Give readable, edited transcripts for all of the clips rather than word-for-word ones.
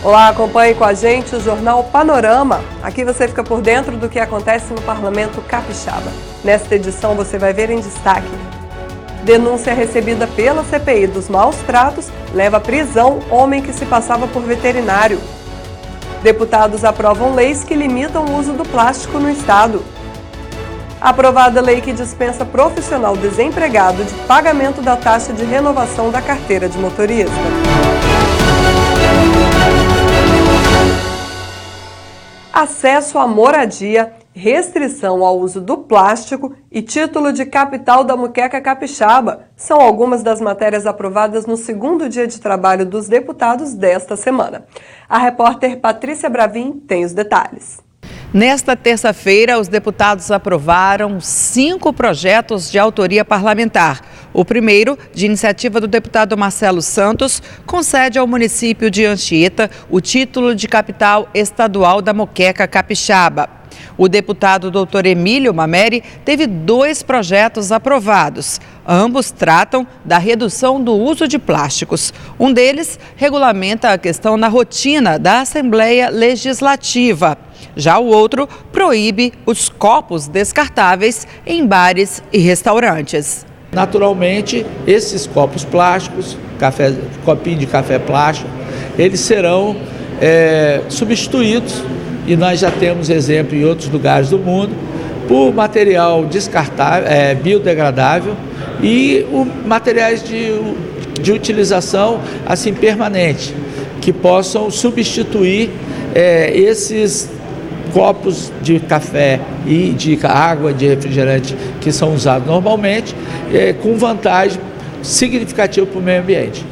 Olá, acompanhe com a gente o Jornal Panorama. Aqui você fica por dentro do que acontece no Parlamento Capixaba. Nesta edição você vai ver em destaque: denúncia recebida pela CPI dos maus tratos leva à prisão homem que se passava por veterinário. Deputados aprovam leis que limitam o uso do plástico no estado. Aprovada lei que dispensa profissional desempregado de pagamento da taxa de renovação da carteira de motorista. Acesso à moradia, restrição ao uso do plástico e título de capital da Muqueca Capixaba são algumas das matérias aprovadas no segundo dia de trabalho dos deputados desta semana. A repórter Patrícia Bravin tem os detalhes. Nesta terça-feira, os deputados aprovaram 5 projetos de autoria parlamentar. O primeiro, de iniciativa do deputado Marcelo Santos, concede ao município de Anchieta o título de capital estadual da Muqueca Capixaba. O deputado Dr. Emílio Mameri teve 2 projetos aprovados. Ambos tratam da redução do uso de plásticos. Um deles regulamenta a questão na rotina da Assembleia Legislativa. Já o outro proíbe os copos descartáveis em bares e restaurantes. Naturalmente, esses copos plásticos, copinho de café plástico, eles serão substituídos, e nós já temos exemplo em outros lugares do mundo, por material descartável, biodegradável e materiais de utilização assim permanente, que possam substituir esses copos de café e de água, de refrigerante que são usados normalmente, com vantagem significativa para o meio ambiente.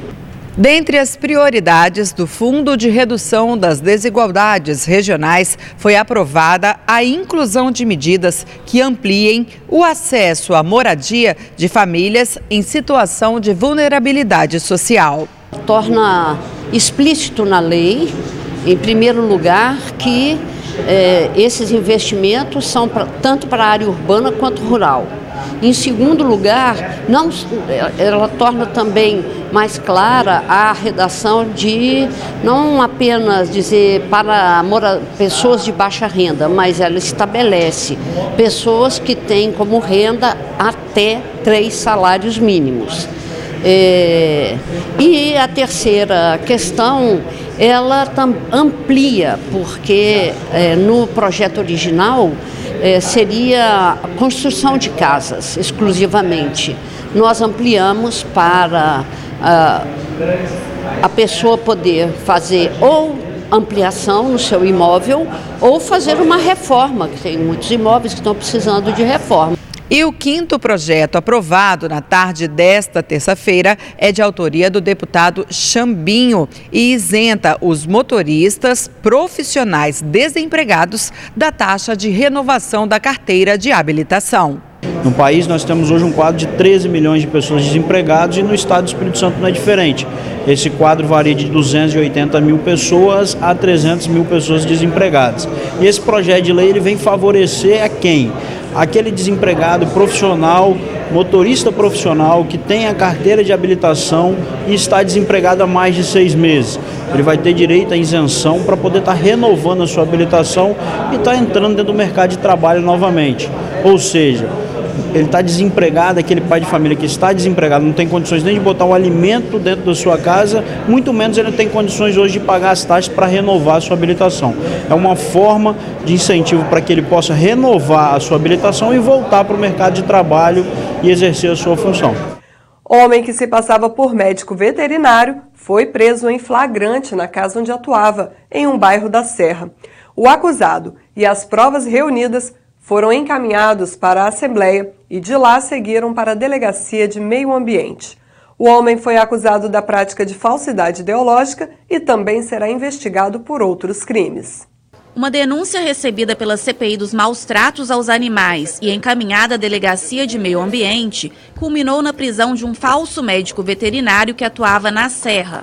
Dentre as prioridades do Fundo de Redução das Desigualdades Regionais, foi aprovada a inclusão de medidas que ampliem o acesso à moradia de famílias em situação de vulnerabilidade social. Torna explícito na lei, em primeiro lugar, que esses investimentos são tanto para a área urbana quanto rural. Em segundo lugar, ela torna também mais clara a redação de não apenas dizer para pessoas de baixa renda, mas ela estabelece pessoas que têm como renda até 3 salários mínimos. E a terceira questão, ela amplia, porque no projeto original seria a construção de casas exclusivamente. Nós ampliamos para a pessoa poder fazer ou ampliação no seu imóvel ou fazer uma reforma, que tem muitos imóveis que estão precisando de reforma. E o 5º projeto aprovado na tarde desta terça-feira é de autoria do deputado Chambinho e isenta os motoristas profissionais desempregados da taxa de renovação da carteira de habilitação. No país nós temos hoje um quadro de 13 milhões de pessoas desempregadas e no estado do Espírito Santo não é diferente. Esse quadro varia de 280 mil pessoas a 300 mil pessoas desempregadas. E esse projeto de lei ele vem favorecer a quem? Aquele desempregado profissional, motorista profissional que tem a carteira de habilitação e está desempregado há mais de 6 meses. Ele vai ter direito à isenção para poder estar renovando a sua habilitação e estar entrando dentro do mercado de trabalho novamente. Ou seja, ele está desempregado, aquele pai de família que está desempregado, não tem condições nem de botar um alimento dentro da sua casa, muito menos ele tem condições hoje de pagar as taxas para renovar a sua habilitação. É uma forma de incentivo para que ele possa renovar a sua habilitação e voltar para o mercado de trabalho e exercer a sua função. Homem que se passava por médico veterinário foi preso em flagrante na casa onde atuava, em um bairro da Serra. O acusado e as provas reunidas foram encaminhados para a Assembleia e de lá seguiram para a Delegacia de Meio Ambiente. O homem foi acusado da prática de falsidade ideológica e também será investigado por outros crimes. Uma denúncia recebida pela CPI dos maus tratos aos animais e encaminhada à Delegacia de Meio Ambiente culminou na prisão de um falso médico veterinário que atuava na Serra.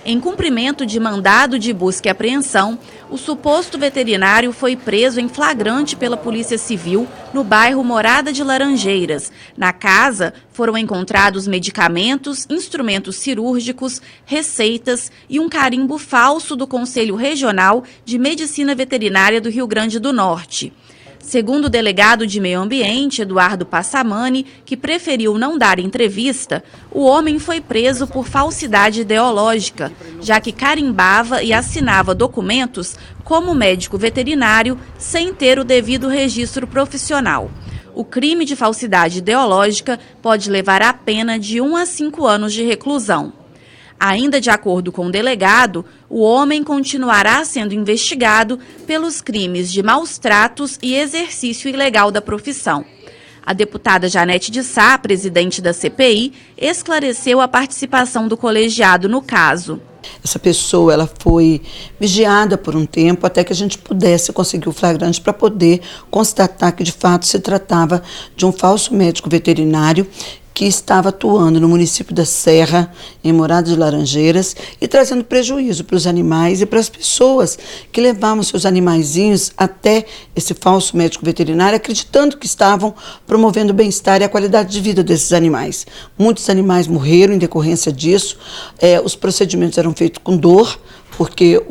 Em cumprimento de mandado de busca e apreensão, o suposto veterinário foi preso em flagrante pela Polícia Civil no bairro Morada de Laranjeiras. Na casa foram encontrados medicamentos, instrumentos cirúrgicos, receitas e um carimbo falso do Conselho Regional de Medicina Veterinária do Rio Grande do Norte. Segundo o delegado de Meio Ambiente, Eduardo Passamani, que preferiu não dar entrevista, o homem foi preso por falsidade ideológica, já que carimbava e assinava documentos como médico veterinário sem ter o devido registro profissional. O crime de falsidade ideológica pode levar a pena de 1 a 5 anos de reclusão. Ainda de acordo com o delegado, o homem continuará sendo investigado pelos crimes de maus tratos e exercício ilegal da profissão. A deputada Janete de Sá, presidente da CPI, esclareceu a participação do colegiado no caso. Essa pessoa ela foi vigiada por um tempo até que a gente pudesse conseguir o flagrante para poder constatar que de fato se tratava de um falso médico veterinário que estava atuando no município da Serra, em Morada de Laranjeiras, e trazendo prejuízo para os animais e para as pessoas que levavam seus animaizinhos até esse falso médico veterinário, acreditando que estavam promovendo o bem-estar e a qualidade de vida desses animais. Muitos animais morreram em decorrência disso, os procedimentos eram feitos com dor, porque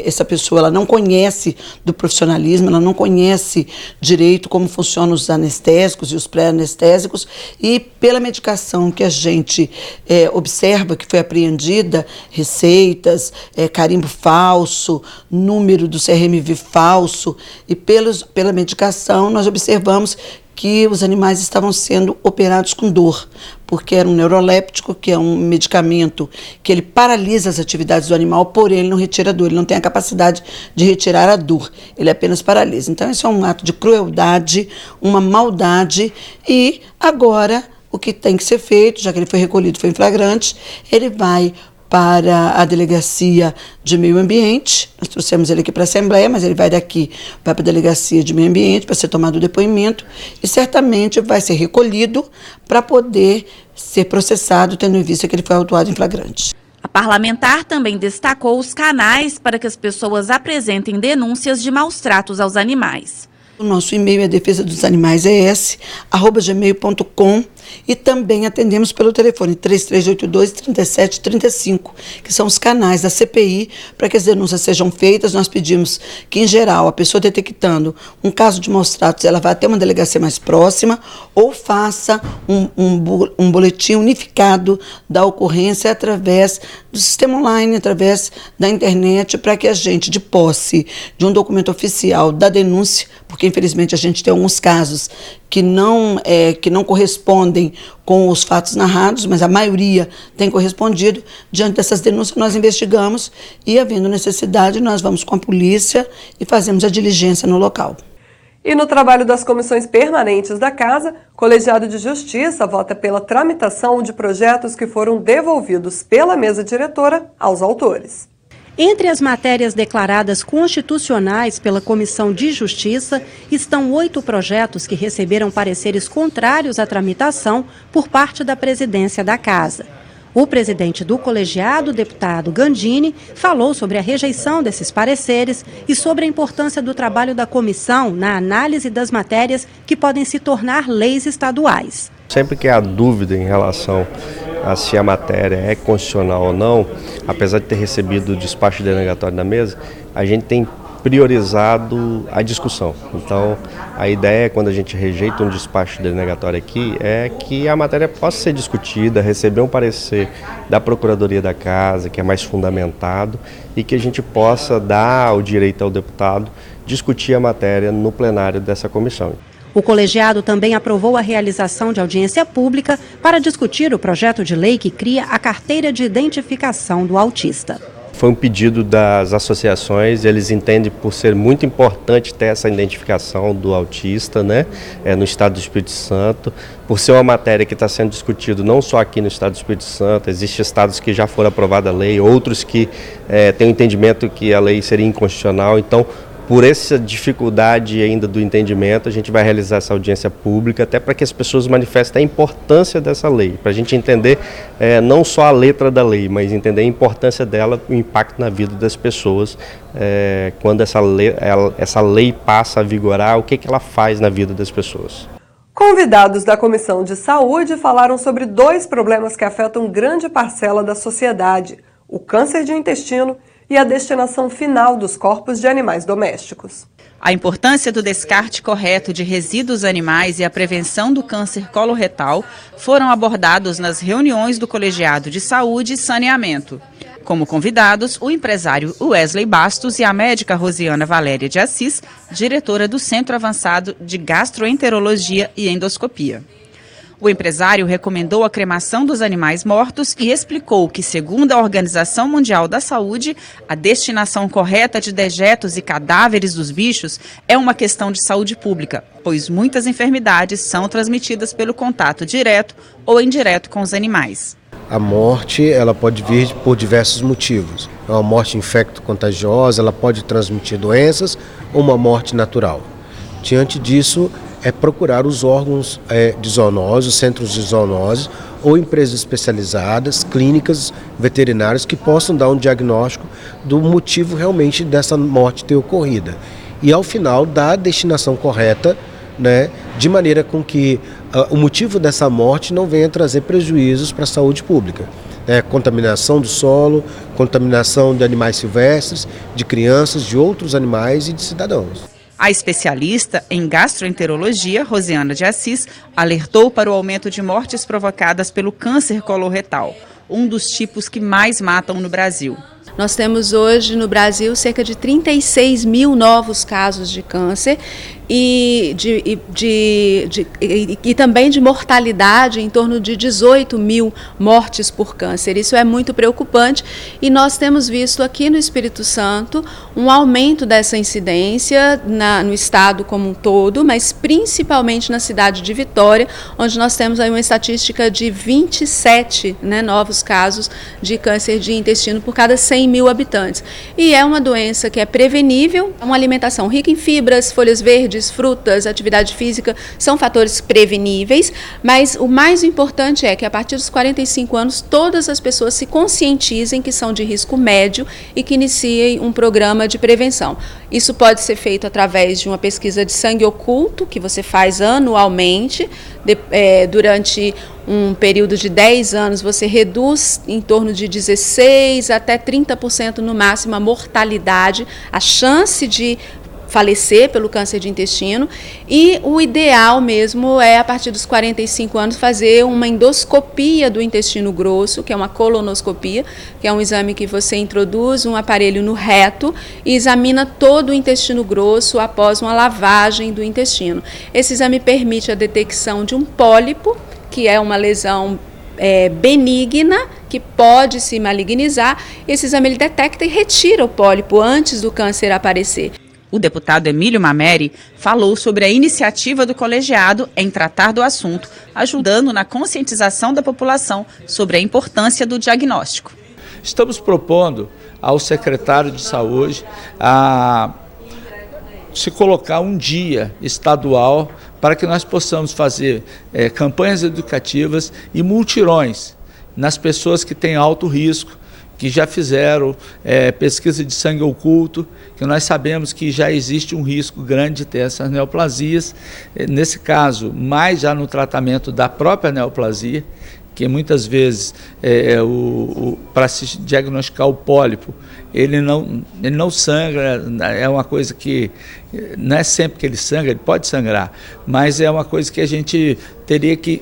essa pessoa ela não conhece do profissionalismo, ela não conhece direito como funcionam os anestésicos e os pré-anestésicos, e pela medicação que a gente observa que foi apreendida, receitas, carimbo falso, número do CRMV falso, e pela medicação nós observamos que os animais estavam sendo operados com dor, porque era um neuroléptico, que é um medicamento que ele paralisa as atividades do animal, porém ele não retira a dor, ele não tem a capacidade de retirar a dor, ele apenas paralisa. Então isso é um ato de crueldade, uma maldade, e agora o que tem que ser feito, já que ele foi recolhido, foi em flagrante, ele vai para a Delegacia de Meio Ambiente. Nós trouxemos ele aqui para a Assembleia, mas ele vai daqui para a Delegacia de Meio Ambiente para ser tomado o depoimento e certamente vai ser recolhido para poder ser processado, tendo em vista que ele foi autuado em flagrante. A parlamentar também destacou os canais para que as pessoas apresentem denúncias de maus tratos aos animais. O nosso e-mail é defesadosanimais@gmail.com e também atendemos pelo telefone 3382-3735, que são os canais da CPI para que as denúncias sejam feitas. Nós pedimos que, em geral, a pessoa detectando um caso de maus tratos, ela vá até uma delegacia mais próxima ou faça um boletim unificado da ocorrência através do sistema online, através da internet, para que a gente, de posse de um documento oficial da denúncia, porque infelizmente a gente tem alguns casos que não correspondem com os fatos narrados, mas a maioria tem correspondido. Diante dessas denúncias nós investigamos e, havendo necessidade, nós vamos com a polícia e fazemos a diligência no local. E no trabalho das comissões permanentes da Casa, o Colegiado de Justiça vota pela tramitação de projetos que foram devolvidos pela mesa diretora aos autores. Entre as matérias declaradas constitucionais pela Comissão de Justiça estão 8 projetos que receberam pareceres contrários à tramitação por parte da presidência da Casa. O presidente do colegiado, deputado Gandini, falou sobre a rejeição desses pareceres e sobre a importância do trabalho da comissão na análise das matérias que podem se tornar leis estaduais. Sempre que há dúvida em relação a se a matéria é constitucional ou não, apesar de ter recebido o despacho denegatório da mesa, a gente tem priorizado a discussão. Então, a ideia, quando a gente rejeita um despacho denegatório aqui, é que a matéria possa ser discutida, receber um parecer da Procuradoria da Casa, que é mais fundamentado, e que a gente possa dar o direito ao deputado discutir a matéria no plenário dessa comissão. O colegiado também aprovou a realização de audiência pública para discutir o projeto de lei que cria a carteira de identificação do autista. Foi um pedido das associações, eles entendem por ser muito importante ter essa identificação do autista, né, no Estado do Espírito Santo, por ser uma matéria que está sendo discutida não só aqui no Estado do Espírito Santo, existem estados que já foram aprovada a lei, outros que têm o entendimento que a lei seria inconstitucional, então Por essa dificuldade ainda do entendimento, a gente vai realizar essa audiência pública, até para que as pessoas manifestem a importância dessa lei, para a gente entender não só a letra da lei, mas entender a importância dela, o impacto na vida das pessoas, quando essa lei passa a vigorar, o que ela faz na vida das pessoas. Convidados da Comissão de Saúde falaram sobre 2 problemas que afetam grande parcela da sociedade: o câncer de intestino e a destinação final dos corpos de animais domésticos. A importância do descarte correto de resíduos animais e a prevenção do câncer coloretal foram abordados nas reuniões do Colegiado de Saúde e Saneamento. Como convidados, o empresário Wesley Bastos e a médica Rosiana Valéria de Assis, diretora do Centro Avançado de Gastroenterologia e Endoscopia. O empresário recomendou a cremação dos animais mortos e explicou que, segundo a Organização Mundial da Saúde, a destinação correta de dejetos e cadáveres dos bichos é uma questão de saúde pública, pois muitas enfermidades são transmitidas pelo contato direto ou indireto com os animais. A morte, ela pode vir por diversos motivos. É uma morte infecto-contagiosa, ela pode transmitir doenças ou uma morte natural. Diante disso, é procurar os órgãos de zoonose, os centros de zoonose ou empresas especializadas, clínicas, veterinárias que possam dar um diagnóstico do motivo realmente dessa morte ter ocorrido. E ao final dar a destinação correta, né, de maneira com que o motivo dessa morte não venha trazer prejuízos para a saúde pública. Contaminação do solo, contaminação de animais silvestres, de crianças, de outros animais e de cidadãos. A especialista em gastroenterologia, Rosiana de Assis, alertou para o aumento de mortes provocadas pelo câncer coloretal, um dos tipos que mais matam no Brasil. Nós temos hoje no Brasil cerca de 36 mil novos casos de câncer e também de mortalidade em torno de 18 mil mortes por câncer. Isso é muito preocupante e nós temos visto aqui no Espírito Santo um aumento dessa incidência no estado como um todo, mas principalmente na cidade de Vitória, onde nós temos aí uma estatística de 27 novos casos de câncer de intestino por cada 100 mil habitantes. E é uma doença que é prevenível, uma alimentação rica em fibras, folhas verdes, frutas, atividade física, são fatores preveníveis, mas o mais importante é que a partir dos 45 anos todas as pessoas se conscientizem que são de risco médio e que iniciem um programa de prevenção. Isso pode ser feito através de uma pesquisa de sangue oculto, que você faz anualmente, durante um período de 10 anos, você reduz em torno de 16% até 30% no máximo a mortalidade, a chance de falecer pelo câncer de intestino, e o ideal mesmo é, a partir dos 45 anos, fazer uma endoscopia do intestino grosso, que é uma colonoscopia, que é um exame que você introduz um aparelho no reto e examina todo o intestino grosso após uma lavagem do intestino. Esse exame permite a detecção de um pólipo, que é uma lesão benigna, que pode se malignizar. Esse exame ele detecta e retira o pólipo antes do câncer aparecer. O deputado Emílio Mameri falou sobre a iniciativa do colegiado em tratar do assunto, ajudando na conscientização da população sobre a importância do diagnóstico. Estamos propondo ao secretário de Saúde a se colocar um dia estadual para que nós possamos fazer campanhas educativas e multirões nas pessoas que têm alto risco, que já fizeram pesquisa de sangue oculto, que nós sabemos que já existe um risco grande de ter essas neoplasias, nesse caso, mais já no tratamento da própria neoplasia, que muitas vezes, para se diagnosticar o pólipo, ele não sangra, é uma coisa que não é sempre que ele sangra, ele pode sangrar, mas é uma coisa que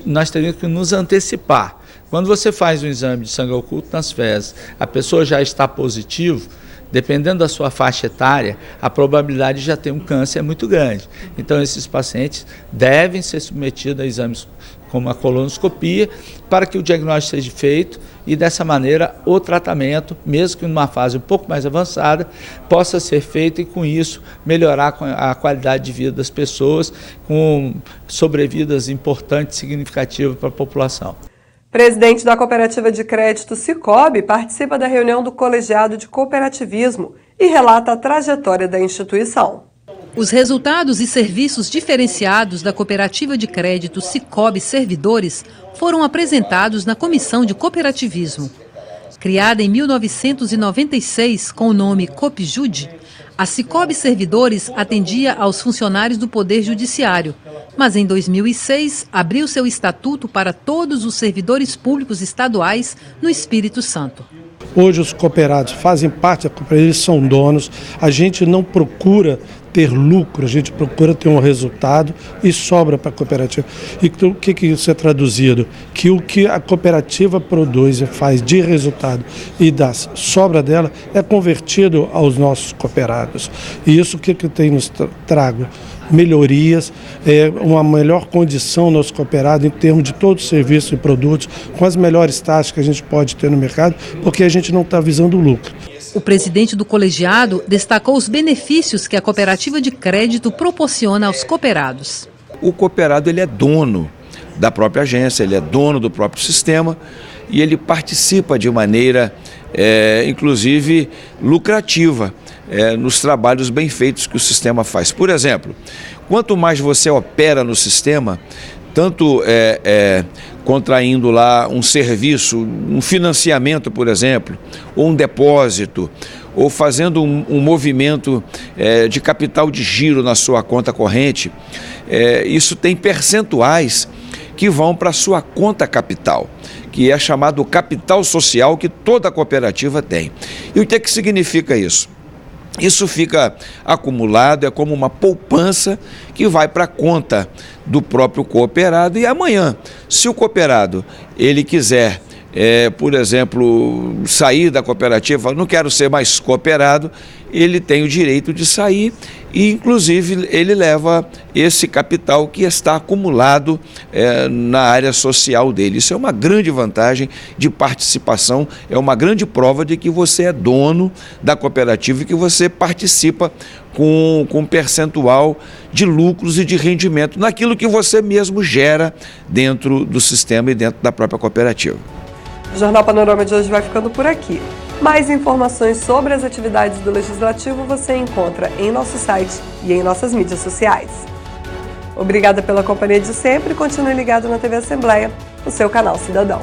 nós teríamos que nos antecipar. Quando você faz um exame de sangue oculto nas fezes, a pessoa já está positivo, dependendo da sua faixa etária, a probabilidade de já ter um câncer é muito grande. Então, esses pacientes devem ser submetidos a exames como a colonoscopia, para que o diagnóstico seja feito e, dessa maneira, o tratamento, mesmo que numa fase um pouco mais avançada, possa ser feito e, com isso, melhorar a qualidade de vida das pessoas, com sobrevidas importantes e significativas para a população. Presidente da Cooperativa de Crédito Sicoob participa da reunião do Colegiado de Cooperativismo e relata a trajetória da instituição. Os resultados e serviços diferenciados da Cooperativa de Crédito Sicoob Servidores foram apresentados na Comissão de Cooperativismo. Criada em 1996 com o nome Copjude, a Sicoob Servidores atendia aos funcionários do Poder Judiciário, mas em 2006 abriu seu estatuto para todos os servidores públicos estaduais no Espírito Santo. Hoje os cooperados fazem parte da cooperativa, eles são donos, a gente não procura ter lucro, a gente procura ter um resultado e sobra para a cooperativa. E o que isso é traduzido? Que o que a cooperativa produz e faz de resultado e da sobra dela é convertido aos nossos cooperados. E isso o que tem nos trago? Melhorias, uma melhor condição nos cooperados em termos de todos os serviços e produtos, com as melhores taxas que a gente pode ter no mercado, porque a gente não está visando o lucro. O presidente do colegiado destacou os benefícios que a cooperativa de crédito proporciona aos cooperados. O cooperado ele é dono da própria agência, ele é dono do próprio sistema e ele participa de maneira, inclusive, lucrativa nos trabalhos bem feitos que o sistema faz. Por exemplo, quanto mais você opera no sistema, tanto contraindo lá um serviço, um financiamento, por exemplo, ou um depósito, ou fazendo um movimento de capital de giro na sua conta corrente, isso tem percentuais que vão para a sua conta capital, que é chamado capital social que toda cooperativa tem. E o que significa isso? Isso fica acumulado, é como uma poupança que vai para a conta do próprio cooperado e amanhã, se o cooperado ele quiser, por exemplo, sair da cooperativa, não quero ser mais cooperado, ele tem o direito de sair e, inclusive, ele leva esse capital que está acumulado na área social dele. Isso é uma grande vantagem de participação, é uma grande prova de que você é dono da cooperativa e que você participa com um percentual de lucros e de rendimento naquilo que você mesmo gera dentro do sistema e dentro da própria cooperativa. O Jornal Panorama de hoje vai ficando por aqui. Mais informações sobre as atividades do Legislativo você encontra em nosso site e em nossas mídias sociais. Obrigada pela companhia de sempre e continue ligado na TV Assembleia, o seu canal cidadão.